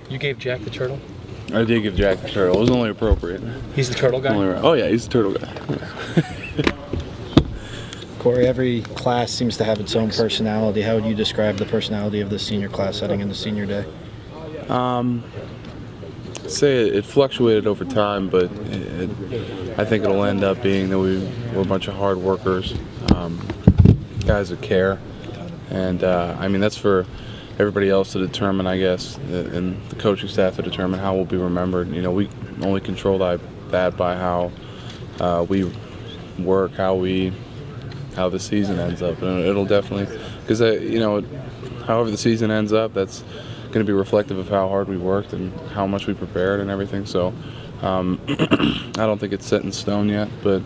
You gave Jack the turtle? I did give Jack the turtle. It was only appropriate. He's the turtle guy? Oh, yeah, he's the turtle guy. Corey, every class seems to have its own personality. How would you describe the personality of the senior class heading into senior day? Say it fluctuated over time, but I think it'll end up being that we're a bunch of hard workers, guys that care. And, I mean, that's for everybody else to determine, I guess, and the coaching staff to determine how we'll be remembered. You know, we only control that by how we work, how the season ends up. And it'll definitely, because, you know, however the season ends up, that's going to be reflective of how hard we worked and how much we prepared and everything. So I don't think it's set in stone yet, but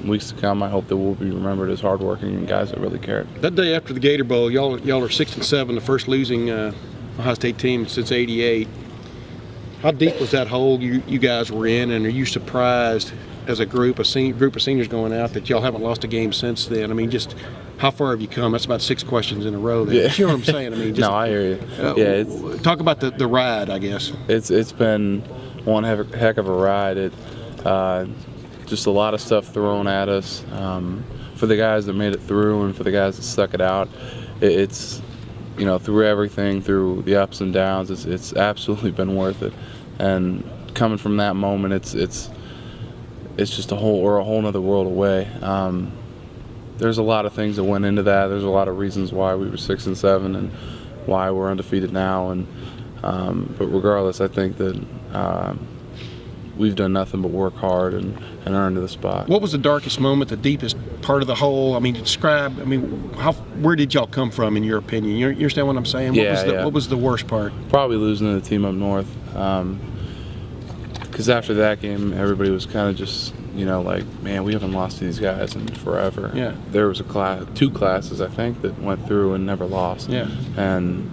weeks to come, I hope that we'll be remembered as hardworking and guys that really cared. That day after the Gator Bowl, y'all are 6-7, the first losing Ohio State team since '88. How deep was that hole you guys were in, and are you surprised as a group of seniors going out that y'all haven't lost a game since then? I mean, just how far have you come? That's about 6 questions in a row there. Yeah. You know what I'm saying? I mean, just, no, I hear you. Talk about the ride, I guess. It's been one heck of a ride. Just a lot of stuff thrown at us. For the guys that made it through and for the guys that stuck it out, it's, you know, through everything, through the ups and downs, it's absolutely been worth it. And coming from that moment, it's just we're a whole nother world away. There's a lot of things that went into that. There's a lot of reasons why we were 6-7 and why we're undefeated now. And but regardless, I think that we've done nothing but work hard and earn to the spot. What was the darkest moment, the deepest part of the hole? I mean, describe. I mean, where did y'all come from, in your opinion? You understand what I'm saying? What was the worst part? Probably losing to the team up north. Because after that game, everybody was kind of just, you know, like, man, we haven't lost to these guys in forever. Yeah. There was two classes, I think, that went through and never lost. Yeah. And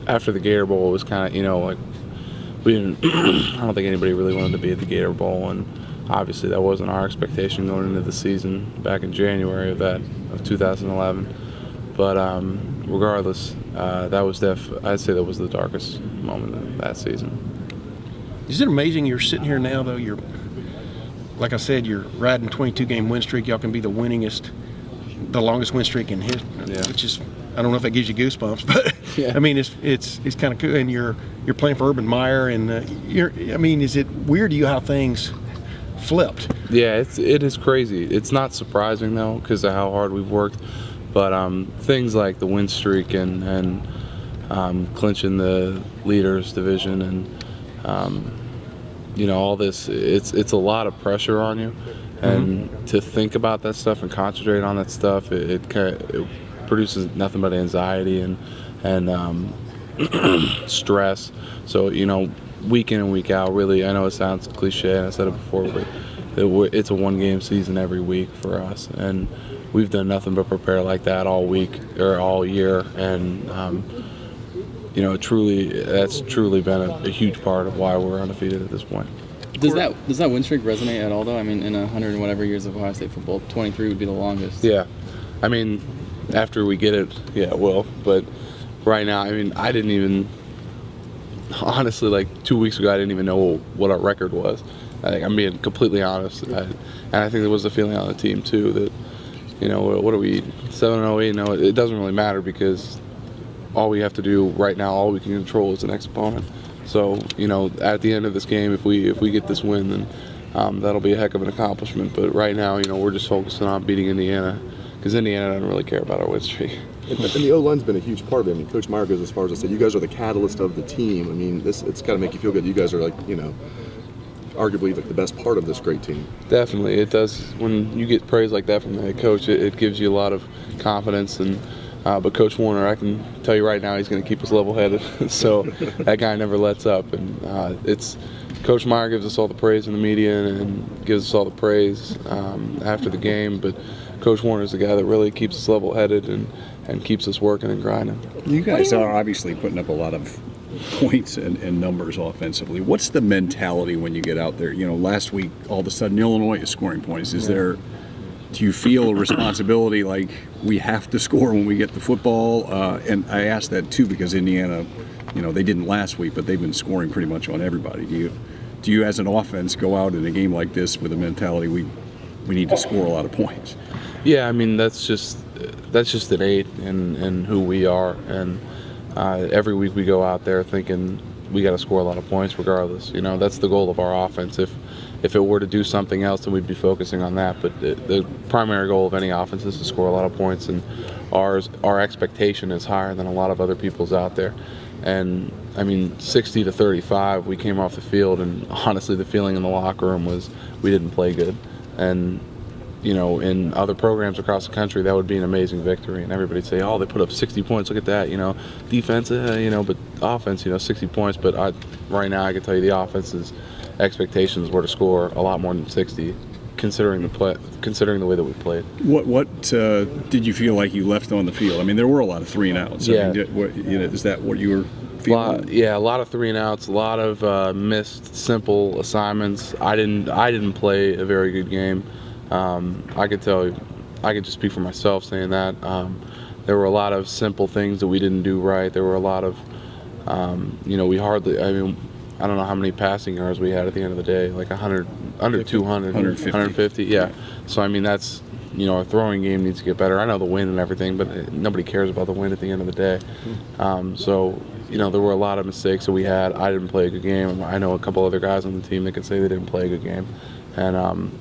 after the Gator Bowl, it was kind of, you know, like, we didn't. I don't think anybody really wanted to be at the Gator Bowl, and obviously that wasn't our expectation going into the season back in January of 2011. But regardless, that was I'd say that was the darkest moment of that season. Is it amazing you're sitting here now, though? You're, like I said, you're riding 22-game win streak. Y'all can be the longest win streak in history. Yeah. Which is, I don't know if that gives you goosebumps, but yeah. I mean, it's kind of cool. And you're playing for Urban Meyer, and I mean, is it weird to you how things flipped? Yeah, it is crazy. It's not surprising though, because of how hard we've worked. But things like the win streak and clinching the leaders division and you know, all this, it's a lot of pressure on you, and to think about that stuff and concentrate on that stuff, it produces nothing but anxiety and stress. So, you know, week in and week out, really, I know it sounds cliche, and I said it before, but it's a one-game season every week for us, and we've done nothing but prepare like that all week or all year, and you know, that's truly been a huge part of why we're undefeated at this point. Does that win streak resonate at all, though? I mean, in 100 and whatever years of Ohio State football, 23 would be the longest. Yeah, I mean, after we get it, yeah, it will. But right now, I mean, I didn't even, honestly, like 2 weeks ago, I didn't even know what our record was. I'm being completely honest, and I think there was a feeling on the team too that, you know, what are we, 7-0, 8-0? It doesn't really matter, because all we have to do right now, all we can control is the next opponent. So, you know, at the end of this game, if we get this win, then that'll be a heck of an accomplishment. But right now, you know, we're just focusing on beating Indiana, because Indiana doesn't really care about our win streak. And the O-line's been a huge part of it. I mean, Coach Meyer goes as far as to say, you guys are the catalyst of the team. I mean, it's got to make you feel good. You guys are, like, you know, arguably like the best part of this great team. Definitely, it does. When you get praise like that from the head coach, it gives you a lot of confidence. And but Coach Warner, I can tell you right now, he's going to keep us level-headed. So that guy never lets up. And it's Coach Meyer gives us all the praise in the media and gives us all the praise after the game. But Coach Warner is the guy that really keeps us level-headed and keeps us working and grinding. You guys are obviously putting up a lot of points and numbers offensively. What's the mentality when you get out there? You know, last week, all of a sudden, Illinois is scoring points. Is there do you feel a responsibility like we have to score when we get the football? And I ask that too because Indiana, they didn't last week, but they've been scoring pretty much on everybody. Do you as an offense go out in a game like this with a mentality we need to score a lot of points? Yeah, I mean that's just innate in who we are, and every week we go out there thinking we got to score a lot of points regardless. That's the goal of our offense. If it were to do something else, then we'd be focusing on that. But the primary goal of any offense is to score a lot of points, and our expectation is higher than a lot of other people's out there. And I mean, 60-35, we came off the field, and honestly, the feeling in the locker room was we didn't play good. And in other programs across the country, that would be an amazing victory, and everybody'd say, "Oh, they put up 60 points. Look at that." Defense, but offense, 60 points. But right now, I can tell you, the offense's expectations were to score a lot more than 60, considering the way that we played. What did you feel like you left on the field? I mean, there were a lot of 3-and-outs. Yeah. I mean, is that what you were feeling? A lot of 3-and-outs, a lot of missed simple assignments. I didn't play a very good game. I could just speak for myself saying that. There were a lot of simple things that we didn't do right. There were a lot of, I don't know how many passing yards we had at the end of the day, like 100, under 200, 150. Yeah. So, I mean, that's, our throwing game needs to get better. I know the win and everything, but nobody cares about the win at the end of the day. There were a lot of mistakes that we had. I didn't play a good game. I know a couple other guys on the team that can say they didn't play a good game. And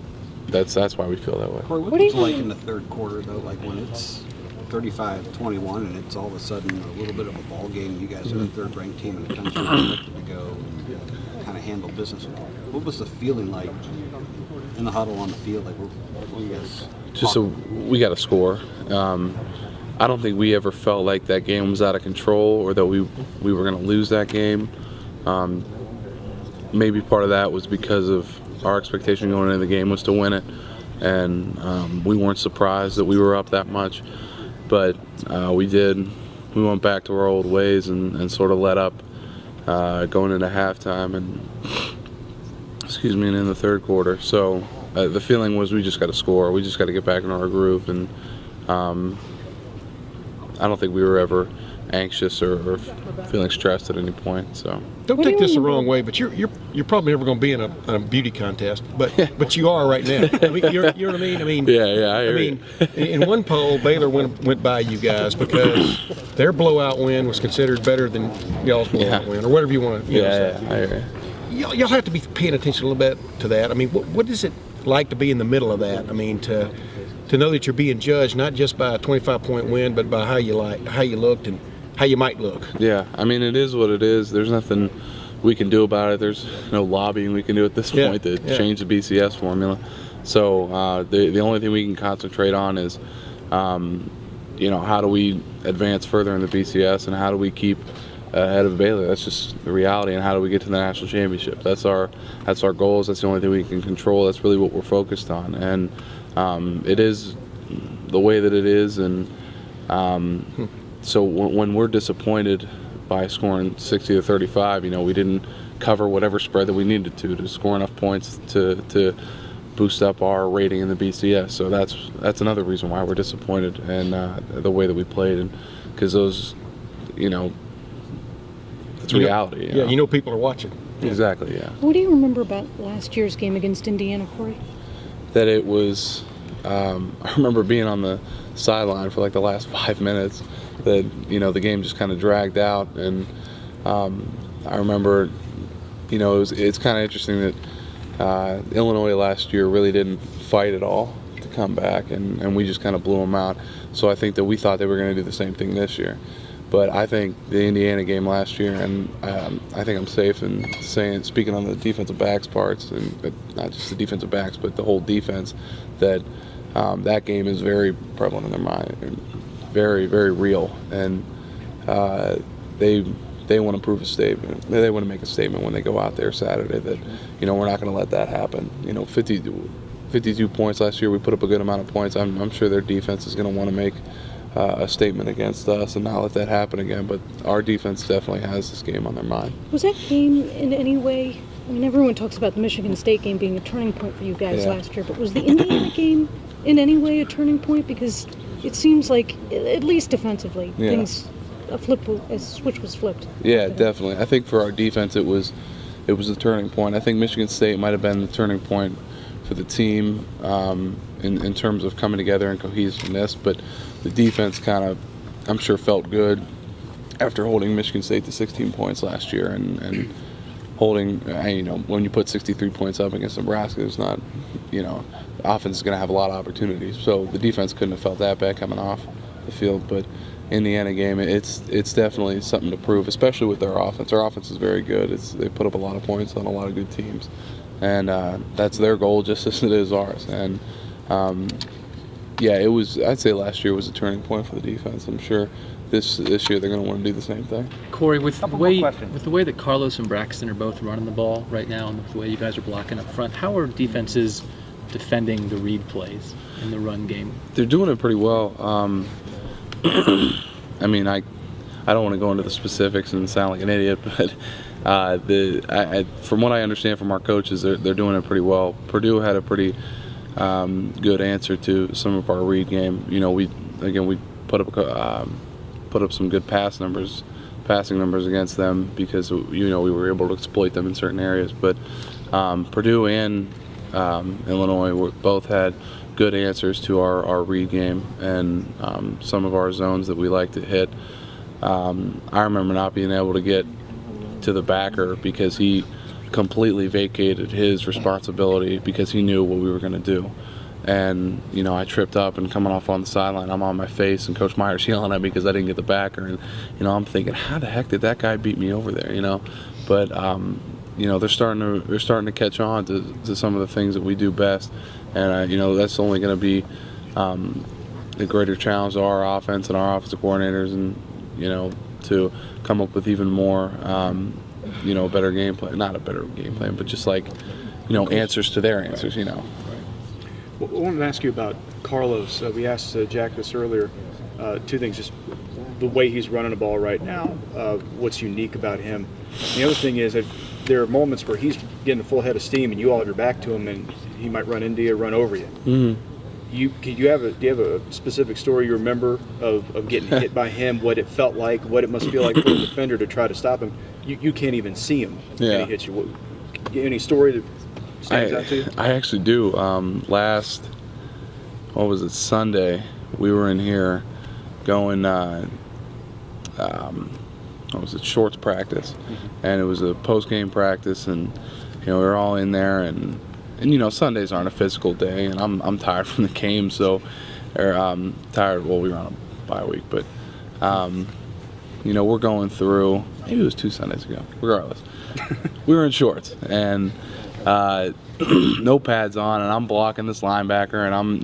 that's why we feel that way. Corey, what was it like in the third quarter, though, like when it's 35-21 and it's all of a sudden a little bit of a ball game? You guys are the third-ranked team in the country, expected to go and kind of handle business. What was the feeling like in the huddle on the field? Like, what were you guys we got to score. I don't think we ever felt like that game was out of control or that we were going to lose that game. Maybe part of that was because of our expectation going into the game was to win it, and we weren't surprised that we were up that much. But we went back to our old ways and sort of let up going into halftime and in the third quarter. So the feeling was we just got to score. We just got to get back in our groove, and I don't think we were ever anxious or feeling stressed at any point. So Don't take this the wrong way, but you're probably never going to be in a beauty contest, but you are right now. I mean, you know what I mean? I mean, I mean, in one poll, Baylor went by you guys because their blowout win was considered better than y'all's blowout win, or whatever you want to say. I hear you. Y'all have to be paying attention a little bit to that. I mean, what is it like to be in the middle of that? I mean, to know that you're being judged not just by a 25-point win, but by how you looked and how you might look. Yeah, I mean, it is what it is. There's nothing we can do about it. There's no lobbying we can do at this point to change the BCS formula. So the only thing we can concentrate on is, how do we advance further in the BCS and how do we keep ahead of Baylor. That's just the reality. And how do we get to the national championship? That's our goals. That's the only thing we can control. That's really what we're focused on. And it is the way that it is. And so when we're disappointed by scoring 60-35, we didn't cover whatever spread that we needed to score enough points to boost up our rating in the BCS. So that's another reason why we're disappointed and the way that we played, and because those, it's reality. People are watching. Exactly. Yeah. What do you remember about last year's game against Indiana, Corey? That it was. I remember being on the sideline for like the last 5 minutes. That the game just kind of dragged out, and I remember, it's kind of interesting that Illinois last year really didn't fight at all to come back, and we just kind of blew them out. So I think that we thought they were going to do the same thing this year. But I think the Indiana game last year, and I think I'm safe in speaking on the defensive backs parts, and not just the defensive backs, but the whole defense, that that game is very prevalent in their mind, and very, very real. And they want to prove a statement. They want to make a statement when they go out there Saturday that, we're not going to let that happen. 52 points last year, we put up a good amount of points. I'm sure their defense is going to want to make a statement against us and not let that happen again. But our defense definitely has this game on their mind. Was that game in any way, everyone talks about the Michigan State game being a turning point for you guys last year, but was the Indiana game in any way a turning point? Because it seems like, at least defensively, Yeah. things a switch was flipped. Yeah, definitely. I think for our defense, it was a turning point. I think Michigan State might have been the turning point for the team in terms of coming together and cohesiveness. But the defense kind of, I'm sure, felt good after holding Michigan State to 16 points last year and holding, when you put 63 points up against Nebraska, it's not, the offense is going to have a lot of opportunities. So the defense couldn't have felt that bad coming off the field. But Indiana game, it's definitely something to prove, especially with their offense. Our offense is very good. They put up a lot of points on a lot of good teams, and that's their goal just as it is ours. And it was. I'd say last year was a turning point for the defense. I'm sure this year they're going to want to do the same thing. Corey, with the way that Carlos and Braxton are both running the ball right now, and with the way you guys are blocking up front, how are defenses defending the read plays in the run game? They're doing it pretty well. I mean, I don't want to go into the specifics and sound like an idiot, but from what I understand from our coaches, they're doing it pretty well. Purdue had a pretty good answer to some of our read game. We put up some good passing numbers against them because we were able to exploit them in certain areas. But Purdue and Illinois both had good answers to our read game and some of our zones that we like to hit. I remember not being able to get to the backer because he completely vacated his responsibility because he knew what we were going to do. And, I tripped up and coming off on the sideline, I'm on my face and Coach Meyer's yelling at me because I didn't get the backer. And, I'm thinking, how the heck did that guy beat me over there, But, they're starting to catch on to some of the things that we do best. And, that's only going to be a greater challenge to our offense and our offensive coordinators and, to come up with even more, a better game plan. Not a better game plan, but just like, answers to their answers, Well, I wanted to ask you about Carlos. We asked Jack this earlier. Two things, just the way he's running the ball right now, what's unique about him. And the other thing is that there are moments where he's getting a full head of steam and you all have your back to him and he might run into you or run over you. Mm-hmm. Do you have a specific story you remember of getting hit by him, what it felt like, what it must feel like for a defender to try to stop him? You can't even see him when he hits you. Any story that stands out to you? I actually do. Sunday, we were in here going, shorts practice, and it was a post-game practice, and we were all in there, and Sundays aren't a physical day, and I'm tired from the game, so tired. Well, we were on a bye week, but we're going through. Maybe it was 2 Sundays ago. Regardless, we were in shorts and no pads on, and I'm blocking this linebacker, and I'm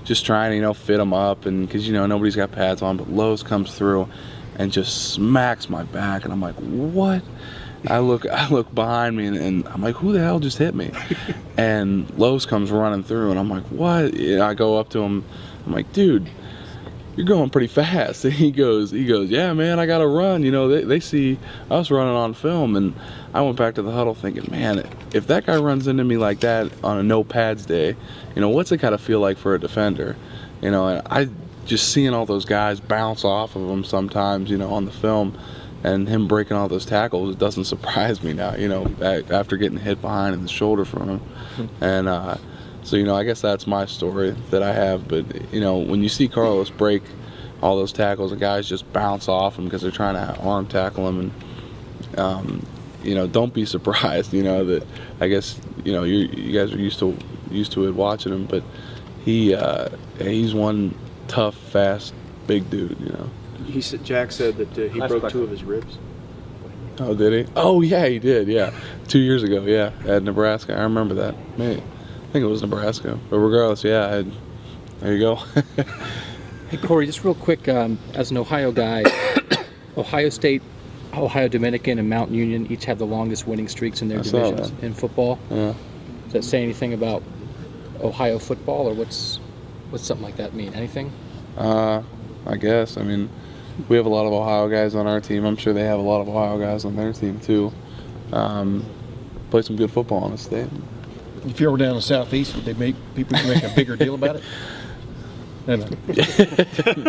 just trying to fit him up, and because nobody's got pads on, but Lowe's comes through and just smacks my back, and I'm like, what? I look behind me, and I'm like, who the hell just hit me? And Lowe's comes running through, and I'm like, what? And I go up to him. I'm like, dude, you're going pretty fast. And he goes, yeah, man, I got to run. They see us running on film. And I went back to the huddle thinking, man, if that guy runs into me like that on a no pads day, what's it kind of feel like for a defender? And I just seeing all those guys bounce off of him sometimes, on the film. And him breaking all those tackles, it doesn't surprise me now, after getting hit behind in the shoulder from him. And so, I guess that's my story that I have. But, when you see Carlos break all those tackles, the guys just bounce off him because they're trying to arm tackle him. And, don't be surprised, that I guess, you guys are used to it watching him. But he's one tough, fast, big dude, Jack said that he broke 2 of his ribs. Oh, did he? Oh, yeah, he did, yeah. 2 years ago, yeah, at Nebraska. I remember that. I think it was Nebraska. But regardless, yeah, there you go. Hey, Corey, just real quick, as an Ohio guy, Ohio State, Ohio Dominican, and Mount Union each have the longest winning streaks in their divisions in football. Yeah. Does that say anything about Ohio football, or what's something like that mean? Anything? I guess. We have a lot of Ohio guys on our team. I'm sure they have a lot of Ohio guys on their team too. Play some good football in the state. if you were down in the southeast, would they make people make a bigger deal about it?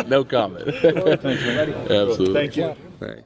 No comment. Absolutely. Thank you. Thanks.